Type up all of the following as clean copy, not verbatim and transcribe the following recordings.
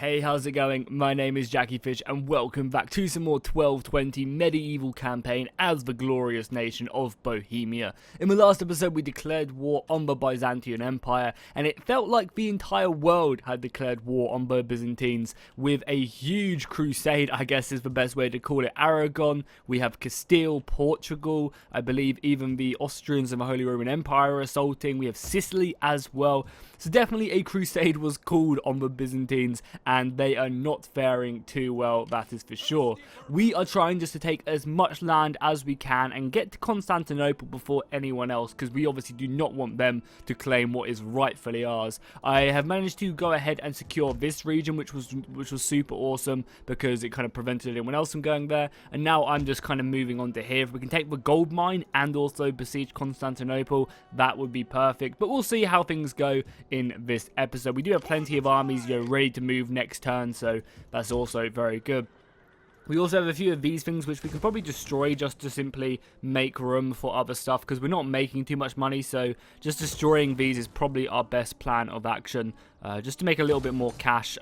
Hey, how's it going? My name is jackiefishhh and welcome back to some more 1220 medieval campaign as the glorious nation of Bohemia. In the last episode we declared war on the Byzantine Empire, and it felt like the entire world had declared war on the Byzantines with a huge crusade, I guess is the best way to call it. Aragon, we have Castile, Portugal, I believe even the Austrians and the Holy Roman Empire are assaulting, we have Sicily as well. So definitely a crusade was called on the Byzantines, and they are not faring too well, that is for sure. We are trying just to take as much land as we can and get to Constantinople before anyone else, because we obviously do not want them to claim what is rightfully ours. I have managed to go ahead and secure this region, which was super awesome, because it kind of prevented anyone else from going there, and now I'm just kind of moving on to here. If we can take the gold mine and also besiege Constantinople, that would be perfect, but we'll see how things go in this episode. We do have plenty of armies, ready to move next turn, so that's also very good. We also have a few of these things which we can probably destroy just to simply make room for other stuff, because we're not making too much money, so just destroying these is probably our best plan of action, just to make a little bit more cash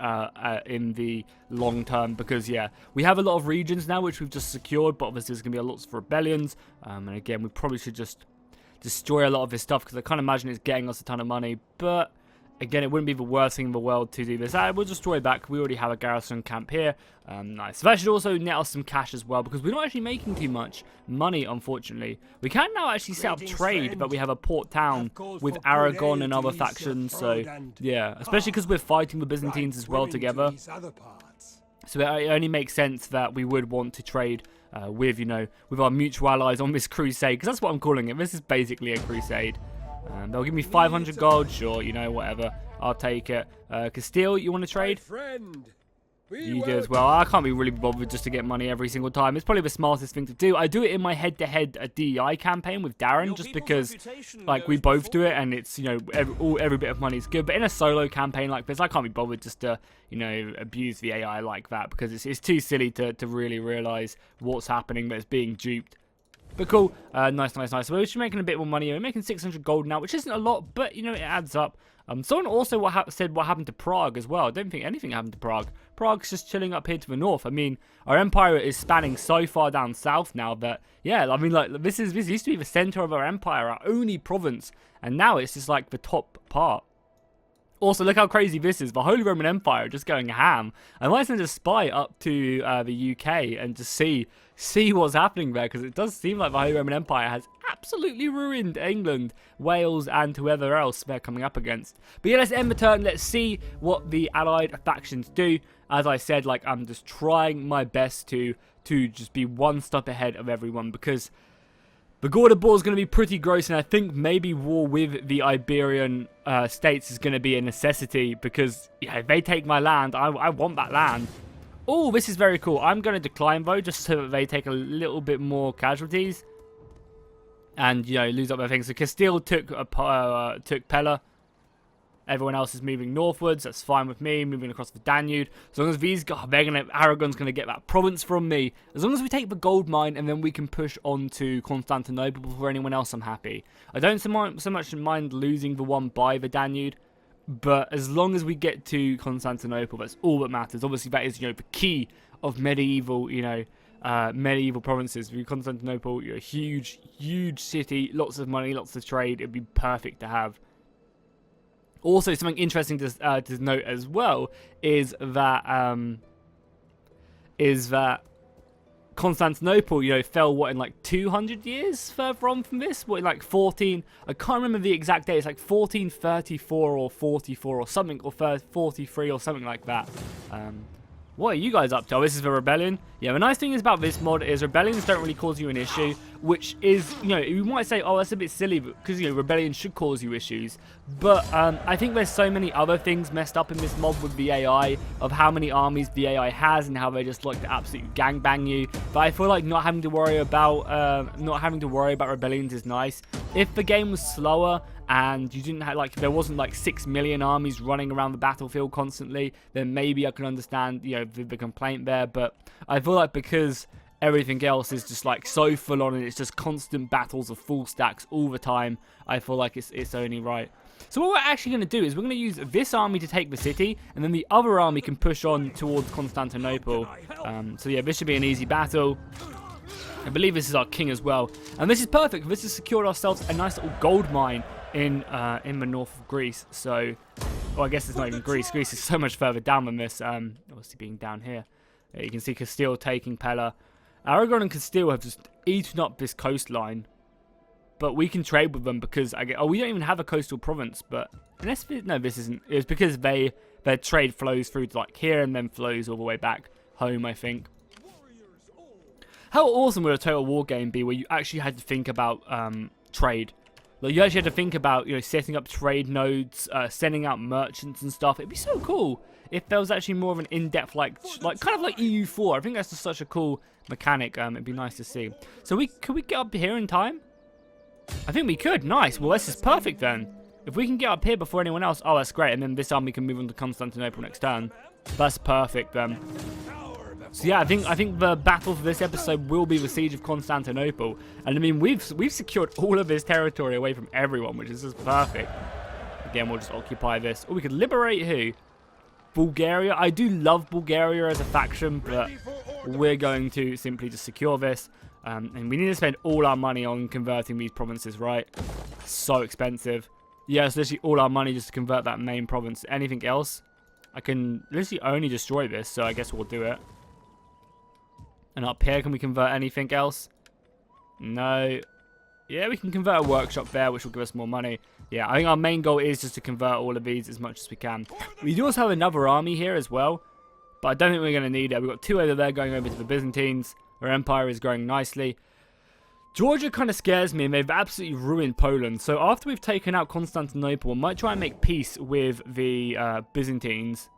in the long term, because yeah, we have a lot of regions now which we've just secured, but obviously there's going to be lots of rebellions, and again we probably should just destroy a lot of this stuff, because I can't imagine it's getting us a ton of money, but again, it wouldn't be the worst thing in the world to do this. We'll destroy back. We already have a garrison camp here. Nice. So that should also net us some cash as well, because we're not actually making too much money, unfortunately. We can now actually set up trade, but we have a port town with Aragon and other factions. So, yeah, especially because we're fighting the Byzantines as well together. So it only makes sense that we would want to trade with, with our mutual allies on this crusade, because that's what I'm calling it. This is basically a crusade. They'll give me 500 gold, sure, whatever. I'll take it. Castile, you want to trade? You do as well. I can't be really bothered just to get money every single time. It's probably the smartest thing to do. I do it in my head-to-head DEI campaign with Darren, just because, we both do it, and it's, every bit of money is good. But in a solo campaign like this, I can't be bothered just to, abuse the AI like that, because it's too silly to really realize what's happening, but it's being duped. But cool, nice. So we're actually making a bit more money. We're making 600 gold now, which isn't a lot, but, it adds up. Someone also said what happened to Prague as well. I don't think anything happened to Prague. Prague's just chilling up here to the north. I mean, our empire is spanning so far down south now that, yeah, I mean, this used to be the center of our empire, our only province, and now it's just, the top part. Also, look how crazy this is. The Holy Roman Empire just going ham. I might send a spy up to the UK and just see what's happening there, because it does seem like the Holy Roman Empire has absolutely ruined England, Wales, and whoever else they're coming up against. But yeah, let's end the turn. Let's see what the allied factions do. As I said, I'm just trying my best to just be one step ahead of everyone, because the Gorda Boar is going to be pretty gross, and I think maybe war with the Iberian states is going to be a necessity, because if they take my land, I want that land. Oh, this is very cool. I'm going to decline, though, just so that they take a little bit more casualties and, lose up their things. So Castile took Pella. Everyone else is moving northwards. That's fine with me. Moving across the Danube. As long as Aragon's going to get that province from me. As long as we take the gold mine, and then we can push on to Constantinople before anyone else, I'm happy. I don't so much mind losing the one by the Danube, but as long as we get to Constantinople, that's all that matters. Obviously, that is, the key of medieval, medieval provinces. With Constantinople, a huge city, lots of money, lots of trade. It'd be perfect to have. Also, something interesting to note as well is that Constantinople, fell in 200 years further on from this. What, 14? I can't remember the exact date. It's 1434 or 44 or something, or 43 or something like that. What are you guys up to? Oh, this is the rebellion. Yeah, the nice thing is about this mod is rebellions don't really cause you an issue, which is, you might say, oh, that's a bit silly, because, rebellions should cause you issues. But I think there's so many other things messed up in this mod with the AI, of how many armies the AI has and how they just like to absolutely gangbang you. But I feel like not having to worry about rebellions is nice. If the game was slower and you didn't have, there wasn't 6 million armies running around the battlefield constantly, then maybe I can understand, the complaint there. But I feel like because everything else is just like so full on, and it's just constant battles of full stacks all the time. I feel like it's only right. So what we're actually going to do is we're going to use this army to take the city, and then the other army can push on towards Constantinople. So yeah, this should be an easy battle. I believe this is our king as well, and this is perfect. This has secured ourselves a nice little gold mine in the north of Greece. So, well, I guess it's not even Greece. Greece is so much further down than this. Obviously being down here, you can see Castile taking Pella. Aragon and Castile have just eaten up this coastline, but we can trade with them because we don't even have a coastal province. But unless this isn't. It's because their trade flows through to like here and then flows all the way back home, I think. How awesome would a Total War game be where you actually had to think about trade? Like, you actually had to think about, you know, setting up trade nodes, sending out merchants and stuff. It'd be so cool if there was actually more of an in-depth, like kind of like EU4. I think that's just such a cool mechanic. It'd be nice to see. So could we get up here in time? I think we could. Nice. Well, this is perfect then. If we can get up here before anyone else, oh, that's great. And then this army can move on to Constantinople next turn. That's perfect then. So yeah, I think the battle for this episode will be the Siege of Constantinople, and I mean we've secured all of this territory away from everyone, which is just perfect. Again, we'll just occupy this. Oh, we could liberate who? Bulgaria. I do love Bulgaria as a faction, but we're going to simply just secure this, and we need to spend all our money on converting these provinces, right? So expensive. Yeah, it's literally all our money just to convert that main province. Anything else? I can literally only destroy this, so I guess we'll do it. And up here, can we convert anything else? No. Yeah, we can convert a workshop there, which will give us more money. Yeah, I think our main goal is just to convert all of these as much as we can. We do also have another army here as well, but I don't think we're going to need it. We've got two over there going over to the Byzantines. Our empire is growing nicely. Georgia kind of scares me, and they've absolutely ruined Poland. So after we've taken out Constantinople, we might try and make peace with the Byzantines.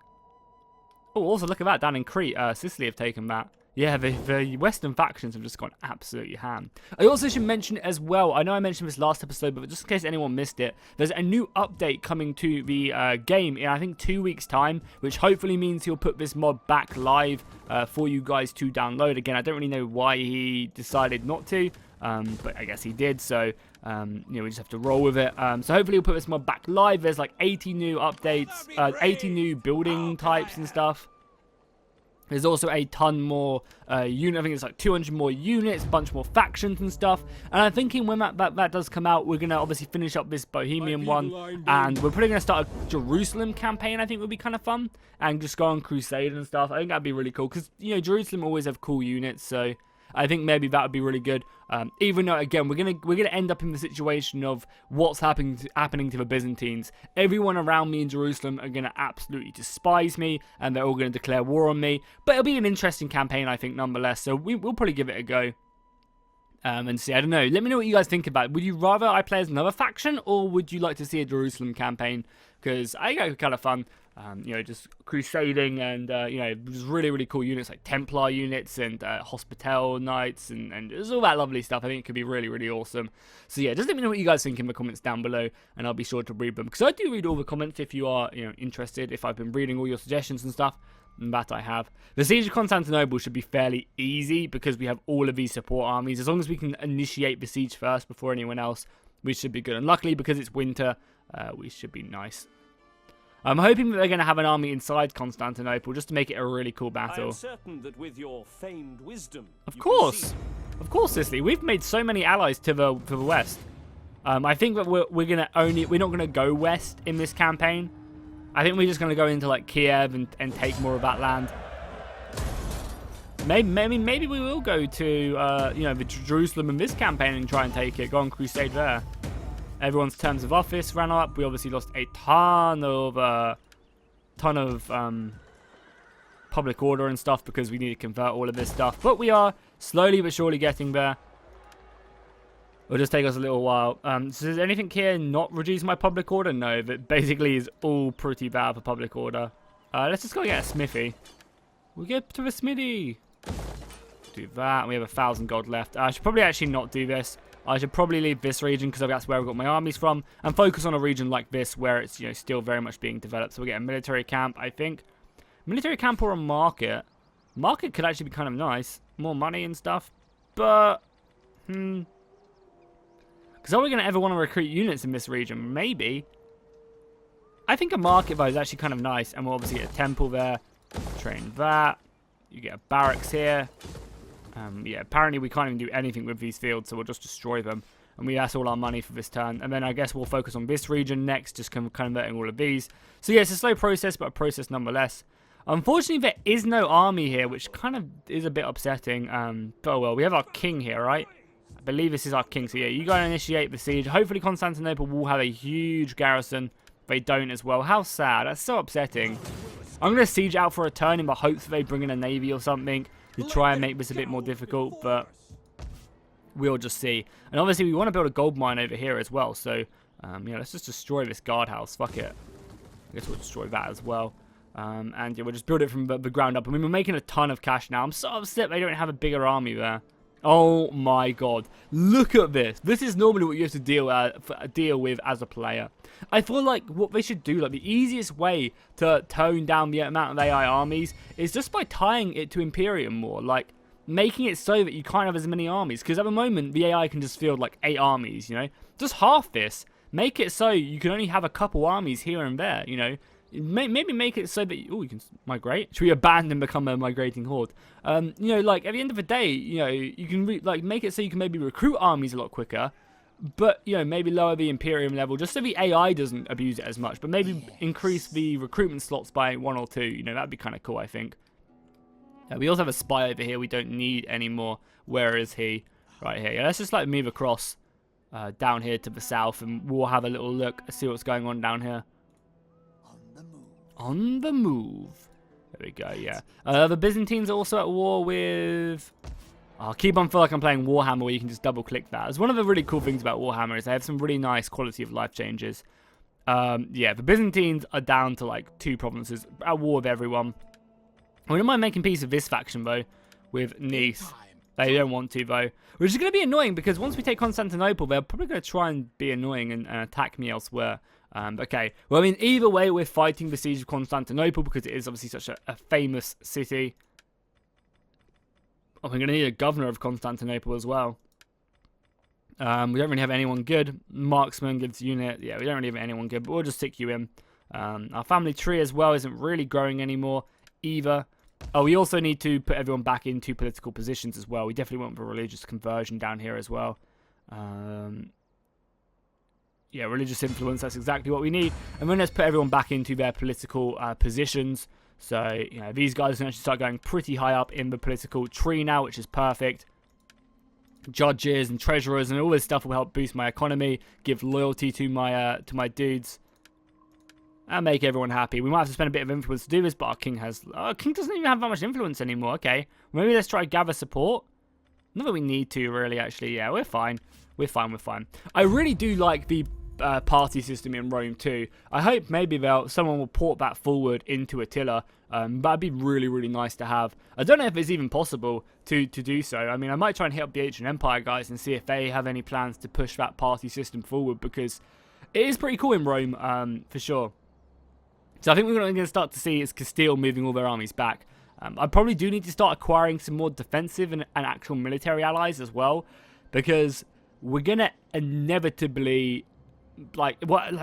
Oh, also look at that, down in Crete. Sicily have taken that. Yeah, the Western factions have just gone absolutely ham. I also should mention as well, I know I mentioned this last episode, but just in case anyone missed it, there's a new update coming to the game in, I think, 2 weeks' time, which hopefully means he'll put this mod back live for you guys to download. Again, I don't really know why he decided not to, but I guess he did, so you know, we just have to roll with it. So hopefully he'll put this mod back live. There's like 80 new updates, 80 new building types and stuff. There's also a ton more unit. I think it's like 200 more units, a bunch more factions and stuff. And I'm thinking when that does come out, we're going to obviously finish up this Bohemian one. And we're probably going to start a Jerusalem campaign, I think would be kind of fun. And just go on crusade and stuff. I think that'd be really cool. Because, you know, Jerusalem always have cool units. So I think maybe that would be really good. Even though, again, we're gonna end up in the situation of what's happening to the Byzantines. Everyone around me in Jerusalem are gonna absolutely despise me, and they're all gonna declare war on me. But it'll be an interesting campaign, I think, nonetheless. So we'll probably give it a go. And see, I don't know. Let me know what you guys think about it. Would you rather I play as another faction, or would you like to see a Jerusalem campaign? Because I think it's kind of fun. You know, just crusading and, you know, just really, really cool units like Templar units and Hospital Knights and there's all that lovely stuff. I think it could be really, really awesome. So, yeah, just let me know what you guys think in the comments down below, and I'll be sure to read them. Because I do read all the comments if you are, you know, interested, if I've been reading all your suggestions and stuff. And that I have. The Siege of Constantinople should be fairly easy because we have all of these support armies. As long as we can initiate the siege first before anyone else, we should be good. And luckily, because it's winter, we should be nice. I'm hoping that they're going to have an army inside Constantinople just to make it a really cool battle. I am certain that with your famed wisdom, of course, Sicily. We've made so many allies to the west. I think that we're not gonna go west in this campaign. I think we're just gonna go into like Kiev and take more of that land. Maybe we will go to you know, the Jerusalem in this campaign and try and take it. Go on crusade there. Everyone's terms of office ran up. We obviously lost a ton of public order and stuff because we need to convert all of this stuff. But we are slowly but surely getting there. It'll just take us a little while. So does anything here not reduce my public order? No, that basically is all pretty bad for public order. Let's just go get a smithy. We'll get to the smithy. Do that. We have 1,000 gold left. I should probably actually not do this. I should probably leave this region because that's where I've got my armies from, and focus on a region like this where it's, you know, still very much being developed. So we'll get a military camp, I think. Military camp or a market. Market could actually be kind of nice. more money and stuff. But, because are we going to ever want to recruit units in this region? Maybe. I think a market, though, is actually kind of nice. And we'll obviously get a temple there. Train that. You get a barracks here. Yeah, apparently we can't even do anything with these fields, so we'll just destroy them. And that's all our money for this turn. And then I guess we'll focus on this region next, just converting all of these. So yeah, it's a slow process, but a process nonetheless. Unfortunately, there is no army here, which kind of is a bit upsetting. But oh well, we have our king here, right? I believe this is our king. So yeah, you go and initiate the siege. Hopefully Constantinople will have a huge garrison. They don't as well. How sad. That's so upsetting. I'm going to siege out for a turn in the hopes that they bring in a navy or something to try and make this a bit more difficult, but we'll just see. And obviously we want to build a gold mine over here as well, so yeah, let's just destroy this guardhouse. Fuck it. I guess we'll destroy that as well. And yeah, we'll just build it from the ground up. I mean, we're making a ton of cash now. I'm so upset they don't have a bigger army there. Oh my god. Look at this. This is normally what you have to deal with as a player. I feel like what they should do, like the easiest way to tone down the amount of AI armies is just by tying it to Imperium more. Like, making it so that you can't have as many armies. Because at the moment, the AI can just field like 8 armies, you know. Just half this. Make it so you can only have a couple armies here and there, you know. Maybe make it so that you can migrate. Should we abandon and become a migrating horde? You know, like at the end of the day, you know, you can like make it so you can maybe recruit armies a lot quicker, but you know, maybe lower the Imperium level just so the AI doesn't abuse it as much. But maybe increase the recruitment slots by 1 or 2. You know, that'd be kind of cool, I think. We also have a spy over here. We don't need anymore. Where is he? Right here. Yeah, let's just like move across down here to the south, and we'll have a little look, see what's going on down here. On the move. There we go, yeah. The Byzantines are also at war with... I'll keep on feel like I'm playing Warhammer where you can just double click that. It's one of the really cool things about Warhammer is they have some really nice quality of life changes. Yeah, the Byzantines are down to like 2 provinces, at war with everyone. I wouldn't mind making peace with this faction though, with Nice. They don't want to though, which is going to be annoying because once we take Constantinople, they're probably going to try and be annoying and attack me elsewhere. Okay, well, I mean, either way, we're fighting the siege of Constantinople because it is obviously such a famous city. Oh, we're going to need a governor of Constantinople as well. We don't really have anyone good. Marksman gives unit. Yeah, we don't really have anyone good, but we'll just stick you in. Our family tree as well isn't really growing anymore either. Oh, we also need to put everyone back into political positions as well. We definitely want the religious conversion down here as well. Yeah, religious influence, that's exactly what we need. And then let's put everyone back into their political positions. So, you know, these guys can actually start going pretty high up in the political tree now, which is perfect. Judges and treasurers and all this stuff will help boost my economy, give loyalty to my dudes, and make everyone happy. We might have to spend a bit of influence to do this, but our king doesn't even have that much influence anymore. Okay, maybe let's try to gather support. Not that we need to, really, actually. Yeah, we're fine. We're fine. I really do like the party system in Rome too. I hope maybe someone will port that forward into Attila. That'd be really, really nice to have. I don't know if it's even possible to do so. I mean, I might try and hit up the Ancient Empire guys and see if they have any plans to push that party system forward, because it is pretty cool in Rome, for sure. So I think we're going to start to see is Castile moving all their armies back. I probably do need to start acquiring some more defensive and actual military allies as well, because we're going to inevitably,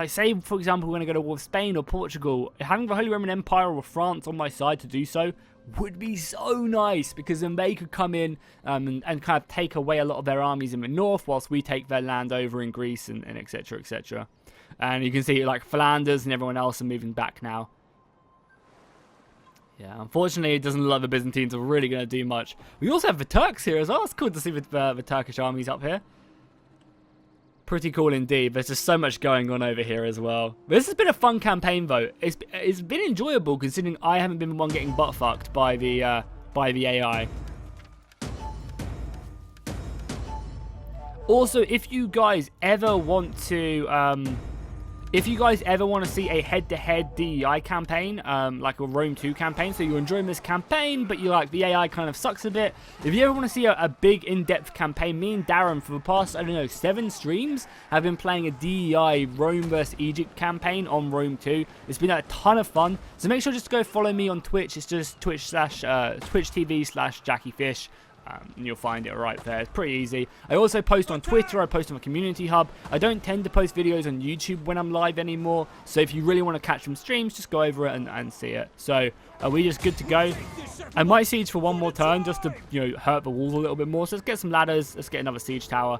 say, for example, we're going to go to war with Spain or Portugal. Having the Holy Roman Empire or France on my side to do so would be so nice, because then they could come in and kind of take away a lot of their armies in the north whilst we take their land over in Greece and etc, etc. And you can see like Flanders and everyone else are moving back now. Yeah, unfortunately, it doesn't look like the Byzantines are really going to do much. We also have the Turks here as well. It's cool to see the Turkish armies up here. Pretty cool indeed. There's just so much going on over here as well. This has been a fun campaign, though. It's been enjoyable considering I haven't been the one getting butt fucked by the AI. Also, if you guys ever want to see a head-to-head DEI campaign, like a Rome 2 campaign, so you're enjoying this campaign, but you like the AI kind of sucks a bit. If you ever want to see a big in-depth campaign, me and Darren for the past, I don't know, 7 streams have been playing a DEI Rome vs Egypt campaign on Rome 2. It's been a ton of fun, so make sure just to go follow me on Twitch. It's just twitch.tv/jackiefishhh. and you'll find it right there. It's pretty easy. I also post on Twitter. I post on the community hub. I don't tend to post videos on YouTube when I'm live anymore. So if you really want to catch some streams, just go over it and see it. So are we just good to go? I might siege for one more turn just to, you know, hurt the walls a little bit more. So let's get some ladders. Let's get another siege tower.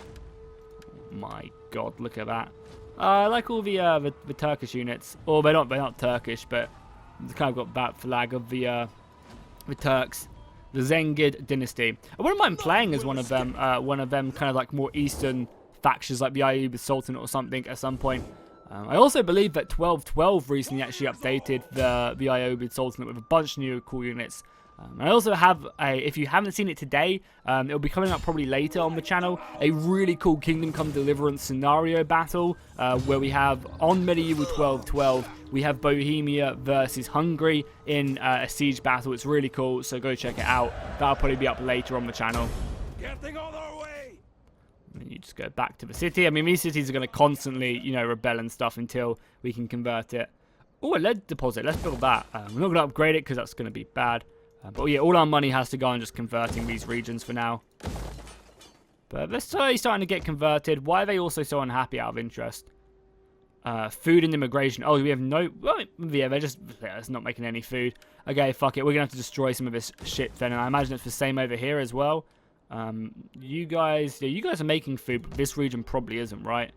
Oh my God, look at that. I like all the Turkish units. Or they're not Turkish, but it's kind of got that flag of the Turks. The Zengid dynasty. I wouldn't mind playing as one of them kind of like more eastern factions like the Ayyubid Sultanate or something at some point. I also believe that 1212 recently actually updated the Ayyubid Sultanate with a bunch of new cool units. I also have, if you haven't seen it today, it'll be coming up probably later on the channel, a really cool Kingdom Come Deliverance scenario battle, where we have, on Medieval 1212, we have Bohemia versus Hungary in a siege battle. It's really cool, so go check it out. That'll probably be up later on the channel. Getting on our way. And you just go back to the city. I mean, these cities are going to constantly, you know, rebel and stuff until we can convert it. Oh, a lead deposit. Let's build that. We're not going to upgrade it because that's going to be bad. But yeah, all our money has to go on just converting these regions for now. But they're slowly starting to get converted. Why are they also so unhappy out of interest? Food and immigration. Oh, we have no... Well, yeah, it's not making any food. Okay, fuck it. We're going to have to destroy some of this shit then. And I imagine it's the same over here as well. You guys are making food, but this region probably isn't, right?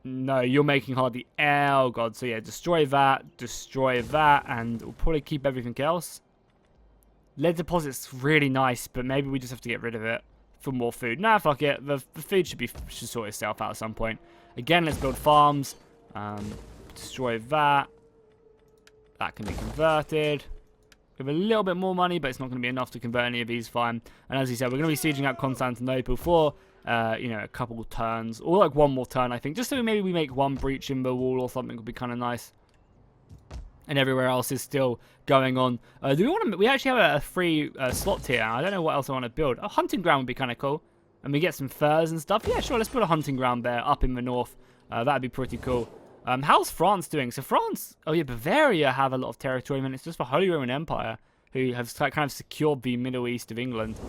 No, you're making hardly... Oh, God. So, yeah, destroy that, and we'll probably keep everything else. Lead deposit's really nice, but maybe we just have to get rid of it for more food. Nah, fuck it. The food should sort itself out at some point. Again, let's build farms. Destroy that. That can be converted. We have a little bit more money, but it's not going to be enough to convert any of these fine. And as he said, we're going to be sieging out Constantinople for... you know, a couple turns, or like one more turn, I think, just so maybe we make one breach in the wall or something would be kind of nice. And everywhere else is still going on. Do we want to? We actually have a free slot here. I don't know what else I want to build. A hunting ground would be kind of cool, and we get some furs and stuff. Yeah, sure. Let's put a hunting ground there up in the north. That'd be pretty cool. How's France doing? So France, oh yeah, Bavaria have a lot of territory, and it's just the Holy Roman Empire who have kind of secured the Middle East of England.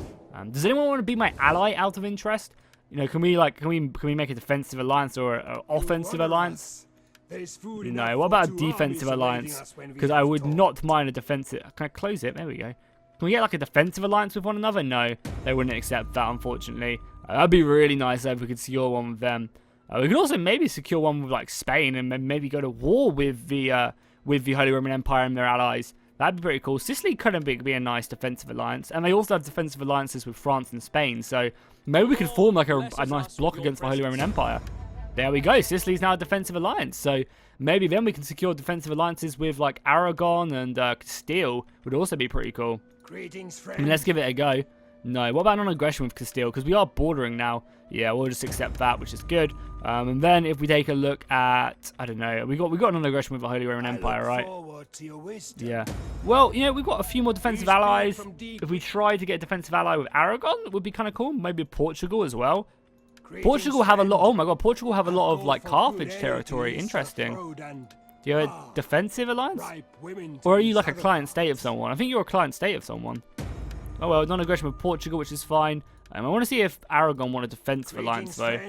Does anyone want to be my ally out of interest? You know, can we make a defensive alliance or an offensive alliance? No, what about a defensive alliance? Because I would not mind a defensive... Can I close it? There we go. Can we get like a defensive alliance with one another? No, they wouldn't accept that, unfortunately. That'd be really nice though if we could secure one with them. We could also maybe secure one with like Spain and maybe go to war with the Holy Roman Empire and their allies. That'd be pretty cool. Sicily couldn't be a nice defensive alliance. And they also have defensive alliances with France and Spain. So maybe we could form like a nice block against the Holy Roman Empire. There we go. Sicily's now a defensive alliance. So maybe then we can secure defensive alliances with like Aragon and Castile. Would also be pretty cool. Greetings, friend. I mean, let's give it a go. No, what about non-aggression with Castile? Because we are bordering now. Yeah, we'll just accept that, which is good. And then if we take a look at, I don't know, we got non-aggression with the Holy Roman Empire, right? Yeah. Well, you know, we've got a few more defensive allies. If we try to get a defensive ally with Aragon, it would be kind of cool. Maybe Portugal as well. Portugal have a lot. Oh my God, Portugal have a lot of like Carthage territory. Interesting. Do you have a defensive alliance, or are you like a client state of someone? I think you're a client state of someone. Oh well, non-aggression with Portugal, which is fine. I want to see if Aragon want a defensive alliance, though.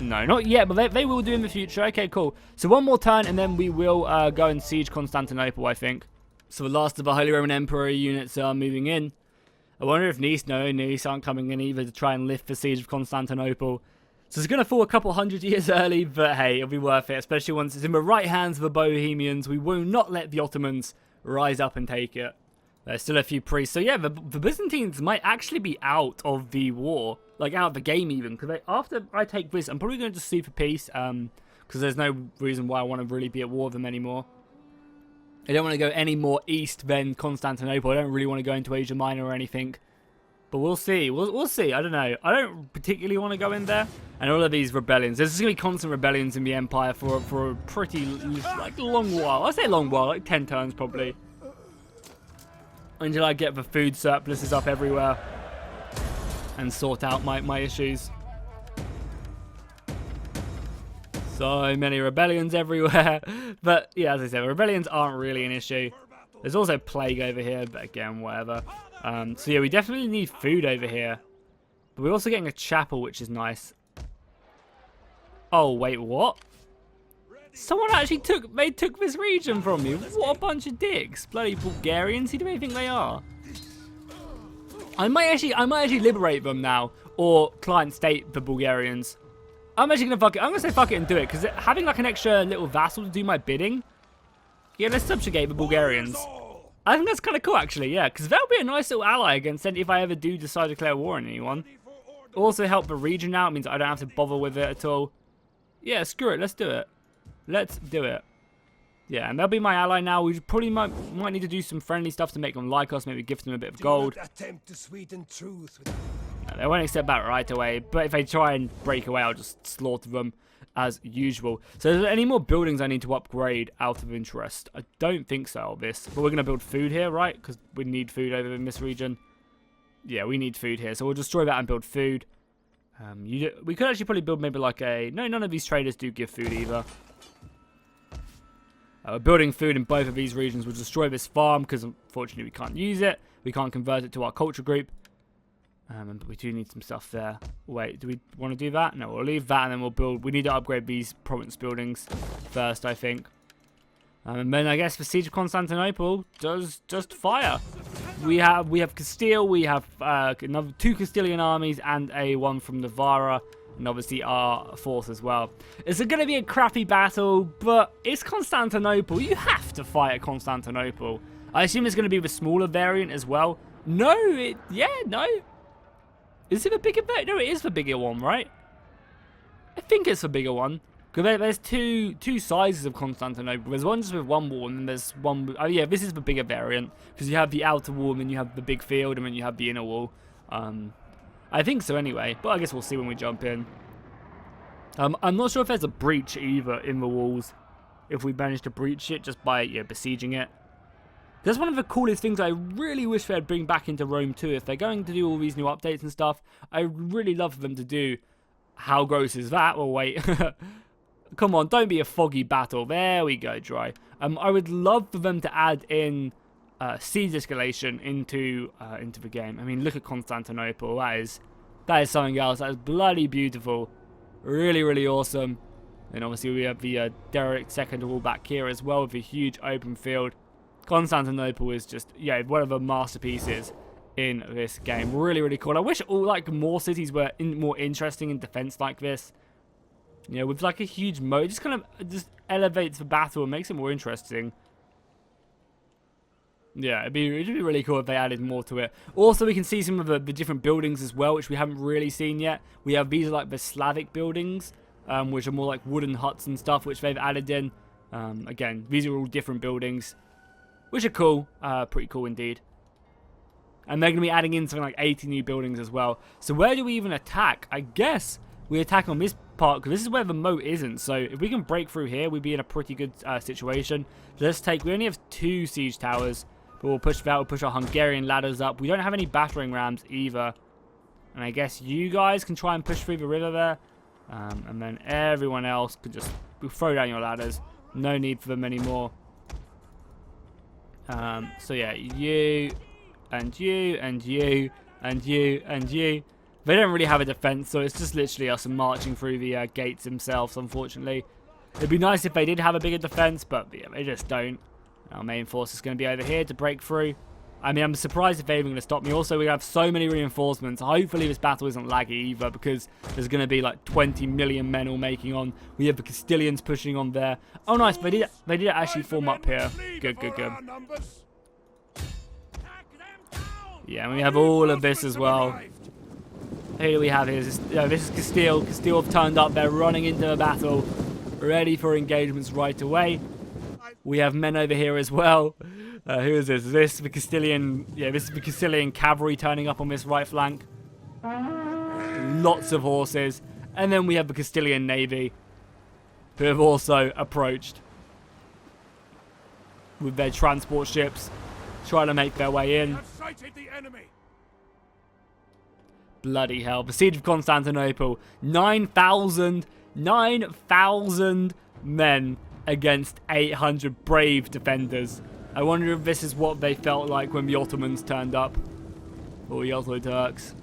No, not yet, but they will do in the future. Okay, cool. So one more turn, and then we will go and siege Constantinople, I think. So the last of the Holy Roman Emperor units are moving in. I wonder if Nice, no, Nice aren't coming in either to try and lift the siege of Constantinople. So it's going to fall a couple hundred years early, but hey, it'll be worth it, especially once it's in the right hands of the Bohemians. We will not let the Ottomans rise up and take it. There's still a few priests. So yeah, the Byzantines might actually be out of the war. Like out of the game even. Because after I take this, I'm probably going to just sue for peace. Because there's no reason why I want to really be at war with them anymore. I don't want to go any more east than Constantinople. I don't really want to go into Asia Minor or anything. But we'll see. We'll see. I don't know. I don't particularly want to go in there. And all of these rebellions. There's just going to be constant rebellions in the Empire for a pretty like long while. I say long while. Like 10 turns probably. Until I get the food surpluses up everywhere and sort out my issues. So many rebellions everywhere. But yeah, as I said, rebellions aren't really an issue. There's also plague over here, but again, whatever. So yeah, we definitely need food over here. But we're also getting a chapel, which is nice. Oh, wait, what? Someone actually took this region from me. What a bunch of dicks. Bloody Bulgarians. Who do they think they are? I might actually liberate them now. Or client state the Bulgarians. I'm actually going to fuck it. I'm going to say fuck it and do it. Because having like an extra little vassal to do my bidding. Yeah, let's subjugate the Bulgarians. I think that's kind of cool, actually. Yeah, because that'll be a nice little ally against it if I ever do decide to declare war on anyone. Also help the region out. It means I don't have to bother with it at all. Yeah, screw it. Let's do it. Let's do it. Yeah, and they'll be my ally now. We probably might need to do some friendly stuff to make them like us. Maybe give them a bit of gold. Attempt to sweeten truth with... No, they won't accept that right away. But if they try and break away, I'll just slaughter them as usual. So is there any more buildings I need to upgrade out of interest? I don't think so, Elvis. But we're going to build food here, right? Because we need food over in this region. Yeah, we need food here. So we'll destroy that and build food. We could actually probably build maybe like a... No, none of these traders do give food either. We're building food in both of these regions. We'll destroy this farm because unfortunately we can't use it. We can't convert it to our culture group. But we do need some stuff there. Wait, do we want to do that? No, we'll leave that and then we'll build... We need to upgrade these province buildings first, I think. And then I guess the Siege of Constantinople does just fire. We have Castile, we have another 2 Castilian armies and a one from Navarra. And obviously our force as well. It's going to be a crappy battle, but it's Constantinople. You have to fight at Constantinople. I assume it's going to be the smaller variant as well. No, no. Is it the bigger variant? No, it is the bigger one, right? I think it's the bigger one. Because there's two sizes of Constantinople. There's one just with one wall, and then there's one... Oh yeah, this is the bigger variant. Because you have the outer wall, and then you have the big field, and then you have the inner wall. I think so anyway, but I guess we'll see when we jump in. I'm not sure if there's a breach either in the walls. If we manage to breach it just by besieging it. That's one of the coolest things I really wish they'd bring back into Rome too. If they're going to do all these new updates and stuff, I really love for them to do... How gross is that? Oh wait. Come on, don't be a foggy battle. There we go, dry. I would love for them to add in... siege escalation into the game. I mean, look at Constantinople. That is something else. That is bloody beautiful. Really, really awesome. And obviously we have the derelict second wall back here as well with a huge open field. Constantinople is just one of the masterpieces in this game. Really, really cool. I wish more cities were more interesting in defense like this. With like a huge moat, just kind of just elevates the battle and makes it more interesting. Yeah, it'd be really cool if they added more to it. Also, we can see some of the different buildings as well, which we haven't really seen yet. We have these are like the Slavic buildings, which are more like wooden huts and stuff, which they've added in. Again, these are all different buildings, which are cool. Pretty cool indeed. And they're going to be adding in something like 80 new buildings as well. So where do we even attack? I guess we attack on this part, because this is where the moat isn't. So if we can break through here, we'd be in a pretty good situation. We only have 2 siege towers. But we'll push that. We'll push our Hungarian ladders up. We don't have any battering rams either. And I guess you guys can try and push through the river there. And then everyone else could just throw down your ladders. No need for them anymore. So yeah, you, and you, and you, and you, and you. They don't really have a defense, so it's just literally us marching through the gates themselves, unfortunately. It'd be nice if they did have a bigger defense, but yeah, they just don't. Our main force is going to be over here to break through. I mean, I'm surprised if they're even going to stop me. Also, we have so many reinforcements. Hopefully this battle isn't laggy either, because there's going to be like 20 million men all making on. We have the Castilians pushing on there. Oh, nice. They did actually form up here. Good, good, good. Yeah, and we have all of this as well. Here we have this is Castile. Castile have turned up. They're running into the battle, ready for engagements right away. We have men over here as well. Who is this? Is this the Castilian? Yeah, this is the Castilian cavalry turning up on this right flank. Lots of horses. And then we have the Castilian navy, who have also approached with their transport ships, trying to make their way in. Bloody hell. The Siege of Constantinople. 9,000 men against 800 brave defenders. I wonder if this is what they felt like when the Ottomans turned up. All the Oslo Turks.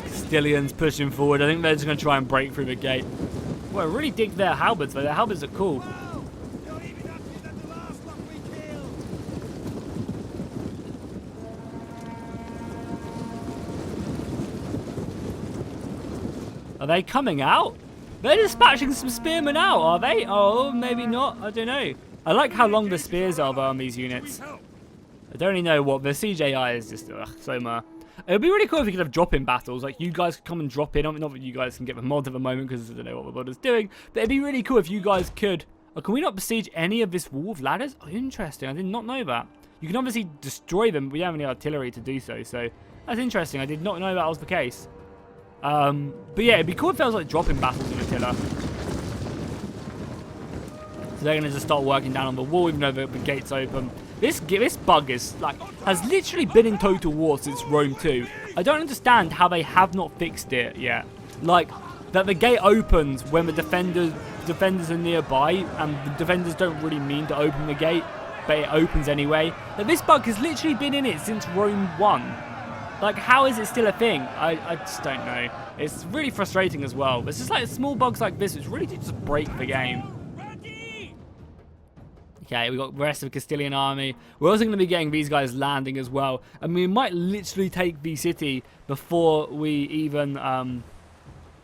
Castilians pushing forward. I think they're just going to try and break through the gate. Well, I really dig their halberds, though. Their halberds are cool. Are they coming out? They're dispatching some spearmen out, are they? Oh, maybe not. I don't know. I like how long the spears are on these units. I don't really know what the CJI is. Just so much. It would be really cool if you could have drop-in battles. Like, you guys could come and drop in. Not that you guys can get the mod at the moment because I don't know what the mod is doing. But it'd be really cool if you guys could... Oh, can we not besiege any of this wall of ladders? Oh, interesting. I did not know that. You can obviously destroy them, but we don't have any artillery to do so. So, that's interesting. I did not know that was the case. But yeah, it'd be cool if there was, like, drop-in battles in Attila. So they're going to just start working down on the wall, even though the gate's open. This bug is, like, has literally been in total war since Rome 2. I don't understand how they have not fixed it yet. Like, that the gate opens when the defenders are nearby, and the defenders don't really mean to open the gate, but it opens anyway. But this bug has literally been in it since Rome 1. Like, how is it still a thing? I just don't know. It's really frustrating as well. It's just like small bugs like this, which really do just break the game. Okay, we got the rest of the Castilian army. We're also going to be getting these guys landing as well. And we might literally take the city before we even...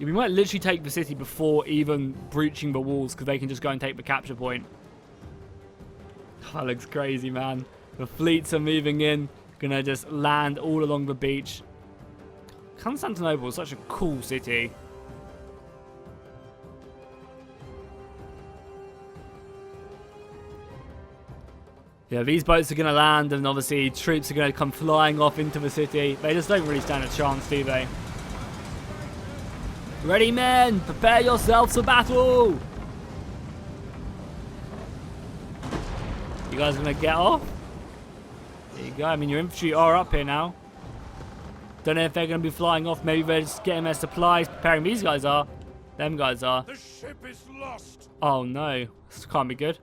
we might literally take the city before even breaching the walls, because they can just go and take the capture point. That looks crazy, man. The fleets are moving in. Gonna just land all along the beach. Constantinople is such a cool city. Yeah, these boats are going to land, and obviously troops are going to come flying off into the city. They just don't really stand a chance, do they? Ready, men! Prepare yourselves for battle! You guys going to get off? There you go. I mean, your infantry are up here now. Don't know if they're going to be flying off. Maybe they're just getting their supplies, preparing. These guys are. Them guys are. The ship is lost. Oh, no. This can't be good.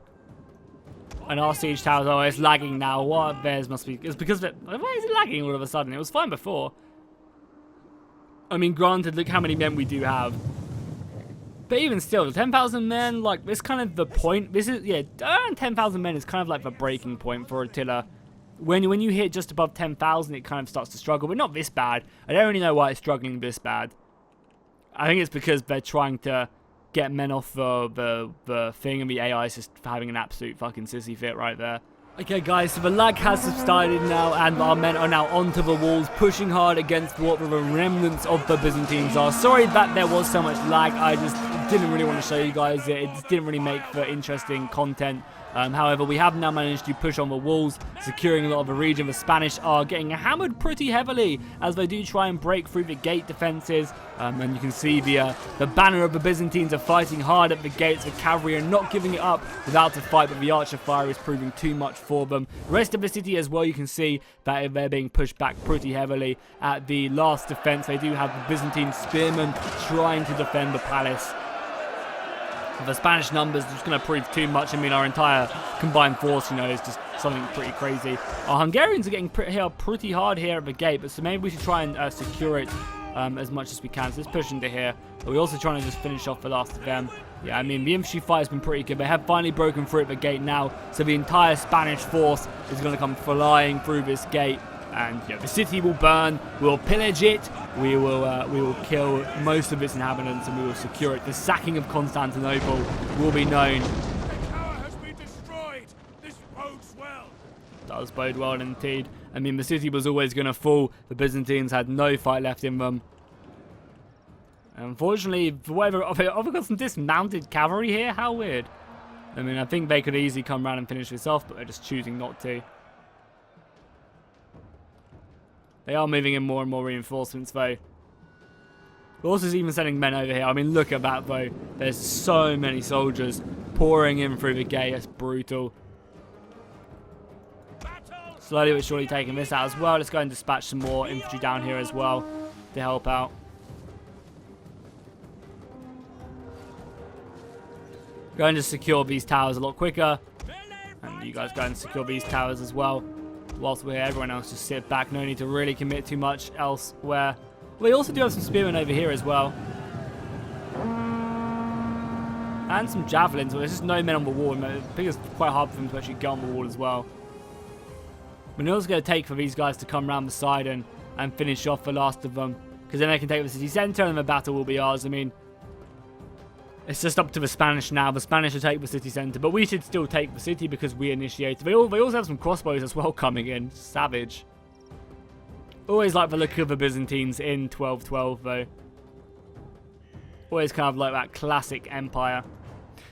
And our siege towers, oh, it's lagging now. What? Theirs must be... It's because... Why is it lagging all of a sudden? It was fine before. I mean, granted, look how many men we do have. But even still, 10,000 men, like, it's kind of the point. This is, yeah, around 10,000 men is kind of like the breaking point for Attila. When you hit just above 10,000, it kind of starts to struggle. But not this bad. I don't really know why it's struggling this bad. I think it's because they're trying to get men off the thing, and the AI is just having an absolute fucking sissy fit right there. Okay, guys, so the lag has subsided now, and our men are now onto the walls, pushing hard against what the remnants of the Byzantines are. Sorry that there was so much lag. I just didn't really want to show you guys it. It just didn't really make for interesting content. However, we have now managed to push on the walls, securing a lot of the region. The Spanish are getting hammered pretty heavily as they do try and break through the gate defenses. And you can see the banner of the Byzantines are fighting hard at the gates. The cavalry are not giving it up without a fight, but the archer fire is proving too much for them. The rest of the city as well, you can see that they're being pushed back pretty heavily. At the last defense, they do have the Byzantine spearmen trying to defend the palace. The Spanish numbers are just going to prove too much. I mean, our entire combined force, you know, is just something pretty crazy. Our Hungarians are getting pretty hard here at the gate, but so maybe we should try and secure it as much as we can. So let's push into here. But we're also trying to just finish off the last of them. Yeah, I mean, the infantry fight has been pretty good. They have finally broken through at the gate now, so the entire Spanish force is going to come flying through this gate. And you know, the city will burn, we'll pillage it, we will kill most of its inhabitants, and we will secure it. The sacking of Constantinople will be known. The tower has been destroyed. This bodes well. Does bode well indeed. I mean, the city was always going to fall. The Byzantines had no fight left in them. Unfortunately, for whatever, I've got some dismounted cavalry here. How weird. I mean, I think they could easily come around and finish this off, but they're just choosing not to. They are moving in more and more reinforcements, though. We're also even sending men over here. I mean, look at that, though. There's so many soldiers pouring in through the gate. It's brutal. Slowly but surely taking this out as well. Let's go and dispatch some more infantry down here as well to help out. Going to secure these towers a lot quicker. And you guys go and secure these towers as well. Whilst we're here, everyone else just sit back. No need to really commit too much elsewhere. We also do have some spearmen over here as well. And some javelins, but there's just no men on the wall. I think it's quite hard for them to actually get on the wall as well. But it's going to take for these guys to come around the side and finish off the last of them. Because then they can take the city centre and the battle will be ours. I mean, it's just up to the Spanish now. The Spanish will take the city centre, but we should still take the city because we initiated. They also have some crossbows as well coming in. Savage. Always like the look of the Byzantines in 1212 though. Always kind of like that classic empire.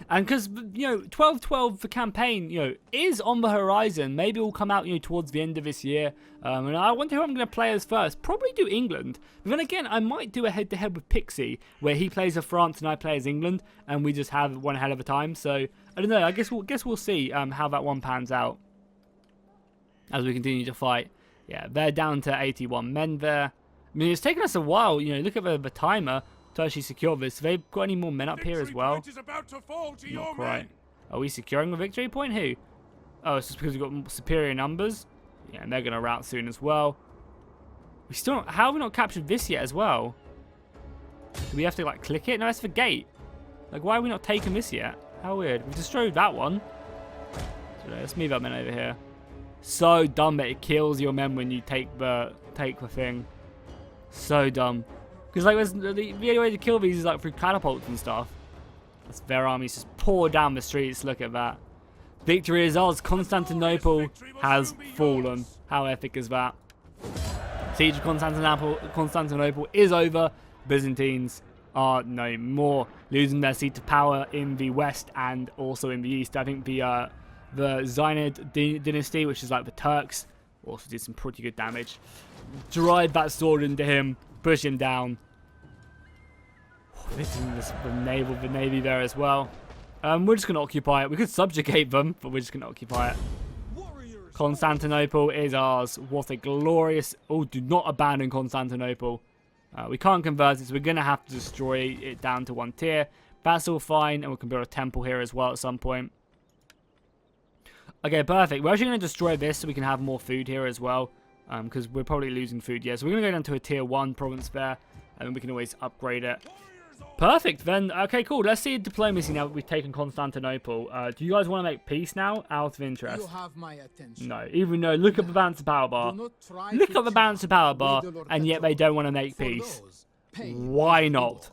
And because, you know, 1212, the campaign, you know, is on the horizon. Maybe it will come out, you know, towards the end of this year. And I wonder who I'm going to play as first. Probably do England. But then again, I might do a head-to-head with Pixie, where he plays as France and I play as England, and we just have one hell of a time. So, I don't know. I guess we'll see how that one pans out as we continue to fight. Yeah, they're down to 81 men there. I mean, it's taken us a while. You know, look at the timer to actually secure this. Have they got any more men up here as well? Not quite. Are we securing the victory point? Who? Oh, it's just because we've got superior numbers. Yeah, and they're going to rout soon as well. We still not, how have we not captured this yet as well? Do we have to like click it? No, that's the gate. Like, why have we not taken this yet? How weird. We've destroyed that one. So let's move our men over here. So dumb that it kills your men when you take the thing. So dumb. Because like the only way to kill these is like through catapults and stuff. That's their armies just pour down the streets. Look at that. Victory is ours. Constantinople has fallen. How epic is that? Siege of Constantinople is over. Byzantines are no more, losing their seat of power in the west and also in the east. I think the Zenid dynasty, which is like the Turks, also did some pretty good damage. Drive that sword into him, push him down. This is the navy there as well. We're just going to occupy it. We could subjugate them, but we're just going to occupy it. Constantinople is ours. What a glorious... Oh, do not abandon Constantinople. We can't convert it, so we're going to have to destroy it down to one tier. That's all fine, and we can build a temple here as well at some point. Okay, perfect. We're actually going to destroy this so we can have more food here as well, because we're probably losing food. Yeah, so we're going to go down to a tier 1 province there, and we can always upgrade it. Perfect, then. Okay, cool. Let's see diplomacy now that we've taken Constantinople. Do you guys want to make peace now? Out of interest. You have my attention. No, even though, look at the balance of power bar. Look at the balance of power bar, and yet they don't want to make peace. Why not?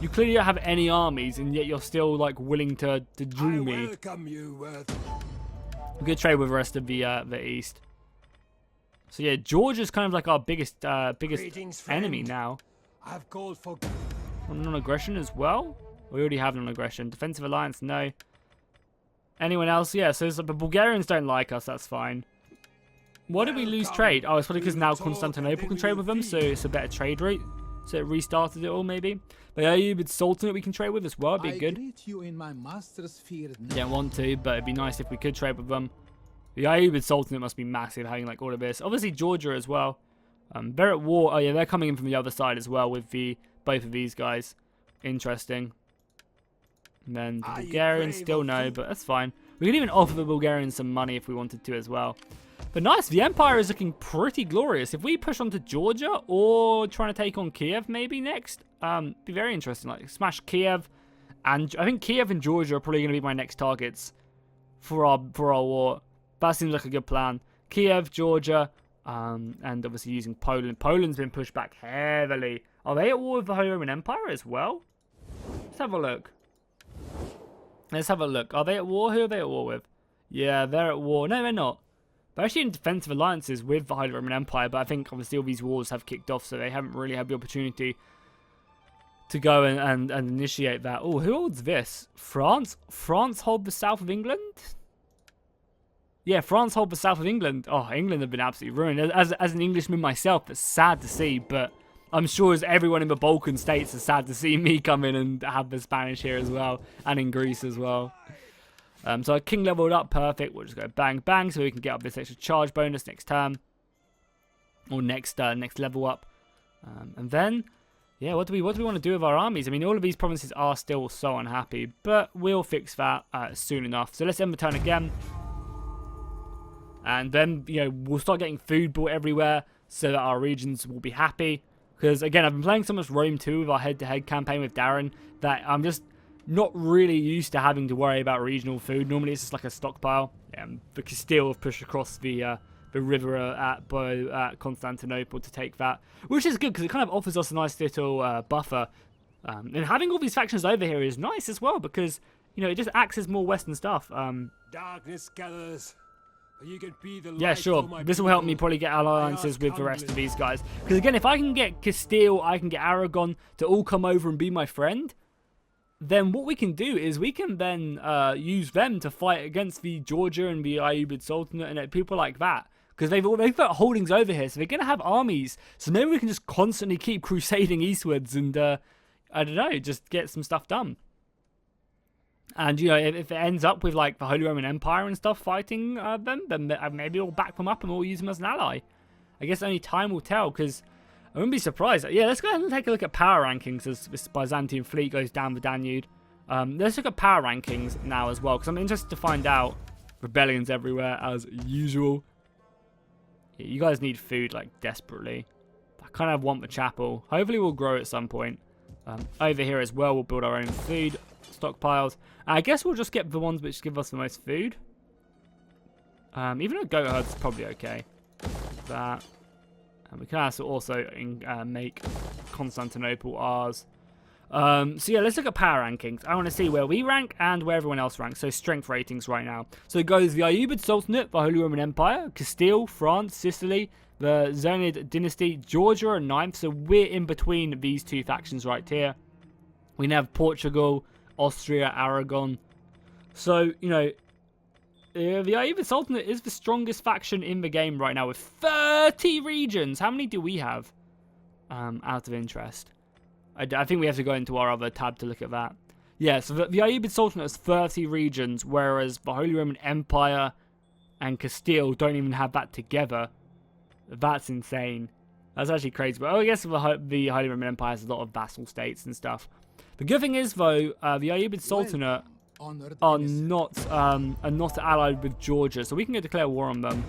You clearly don't have any armies, and yet you're still, like, willing to drew me. We're going to trade with the rest of the east. So, yeah, Georgia's kind of like our biggest enemy now. I've called for... Non-aggression as well? We already have non-aggression. Defensive alliance, no. Anyone else? Yeah, so the Bulgarians don't like us, that's fine. Why did we lose trade? Oh, it's probably because now Constantinople can trade with them, so it's a better trade rate. So it restarted it all, maybe. The Ayyubid Sultanate we can trade with as well, it'd be good. Don't want to, but it'd be nice if we could trade with them. The Ayyubid Sultanate must be massive, having like all of this. Obviously Georgia as well. They're at war. Oh yeah, they're coming in from the other side as well with both of these guys. Interesting. And then the Bulgarians still no, but that's fine. We could even offer the Bulgarians some money if we wanted to as well. But nice, the Empire is looking pretty glorious. If we push on to Georgia or trying to take on Kiev maybe next, be very interesting. Like smash Kiev, and I think Kiev and Georgia are probably going to be my next targets for our war. That seems like a good plan. Kiev, Georgia, and obviously using Poland. Poland's been pushed back heavily. Are they at war with the Holy Roman Empire as well? Let's have a look. Let's have a look. Are they at war? Who are they at war with? Yeah, they're at war. No, they're not. They're actually in defensive alliances with the Holy Roman Empire, but I think obviously all these wars have kicked off, so they haven't really had the opportunity to go and initiate that. Oh, who holds this? France? France hold the south of England? Yeah, France hold the south of England. Oh, England have been absolutely ruined. As an Englishman myself, that's sad to see, but I'm sure as everyone in the Balkan states is sad to see me come in and have the Spanish here as well, and in Greece as well. So our king leveled up, perfect. We'll just go bang bang, so we can get up this extra charge bonus next term, or next level up. And then, yeah, what do we want to do with our armies? I mean, all of these provinces are still so unhappy, but we'll fix that soon enough. So let's end the turn again. And then, you know, we'll start getting food bought everywhere so that our regions will be happy. Because, again, I've been playing so much Rome 2 with our head-to-head campaign with Darren that I'm just not really used to having to worry about regional food. Normally, it's just like a stockpile. The Castile have pushed across the river at Constantinople to take that, which is good because it kind of offers us a nice little buffer. And having all these factions over here is nice as well because, you know, it just acts as more Western stuff. Darkness gathers. You can be the Yeah, light sure. for my This will help me people. probably get alliances with the rest of these guys. Because again, if I can get Castile, I can get Aragon to all come over and be my friend, then what we can do is we can then use them to fight against the Georgia and the Ayyubid Sultanate and people like that. Because they've got holdings over here, so they're going to have armies. So maybe we can just constantly keep crusading eastwards and, I don't know, just get some stuff done. And, you know, if it ends up with, like, the Holy Roman Empire and stuff fighting them, then maybe we'll back them up and we'll use them as an ally. I guess only time will tell, because I wouldn't be surprised. Yeah, let's go ahead and take a look at power rankings as this Byzantine fleet goes down the Danube. Let's look at power rankings now as well, because I'm interested to find out. Rebellions everywhere, as usual. Yeah, you guys need food, like, desperately. I kind of want the chapel. Hopefully we'll grow at some point. Over here as well, we'll build our own food stockpiles. I guess we'll just get the ones which give us the most food. Even a goat herd's probably okay. That. And we can also make Constantinople ours. So yeah, let's look at power rankings. I want to see where we rank and where everyone else ranks. So strength ratings right now. So it goes the Ayyubid Sultanate, the Holy Roman Empire, Castile, France, Sicily, the Zonid Dynasty, Georgia are 9th. So we're in between these two factions right here. We now have Portugal, Austria, Aragon. So, you know, the Ayyubid Sultanate is the strongest faction in the game right now with 30 regions. How many do we have? Out of interest. I think we have to go into our other tab to look at that. Yeah, so the Ayyubid Sultanate has 30 regions, whereas the Holy Roman Empire and Castile don't even have that together. That's insane. That's actually crazy. But I guess the Holy Roman Empire has a lot of vassal states and stuff. The good thing is, though, the Ayyubid Sultanate are not allied with Georgia, so we can go declare war on them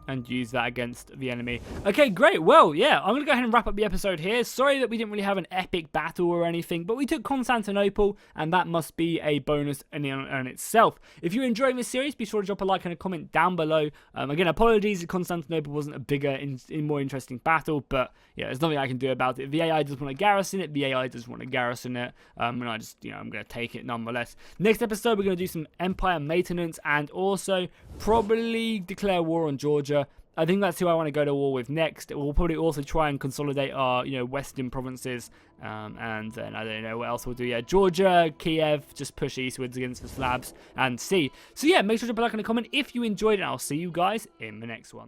and use that against the enemy. Okay, great. Well, yeah, I'm going to go ahead and wrap up the episode here. Sorry that we didn't really have an epic battle or anything, but we took Constantinople, and that must be a bonus in itself. If you're enjoying this series, be sure to drop a like and a comment down below. Again, apologies if Constantinople wasn't a bigger, more interesting battle, but yeah, there's nothing I can do about it. The AI does want to garrison it, the AI does want to garrison it, and I just, you know, I'm going to take it nonetheless. Next episode, we're going to do some empire maintenance and also probably declare war on Georgia. I think that's who I want to go to war with next. We'll probably also try and consolidate our, you know, western provinces, and then I don't know what else we'll do. Yeah, Georgia, Kiev, just push eastwards against the Slavs and see. So yeah, make sure to drop a like and a comment if you enjoyed it. I'll see you guys in the next one.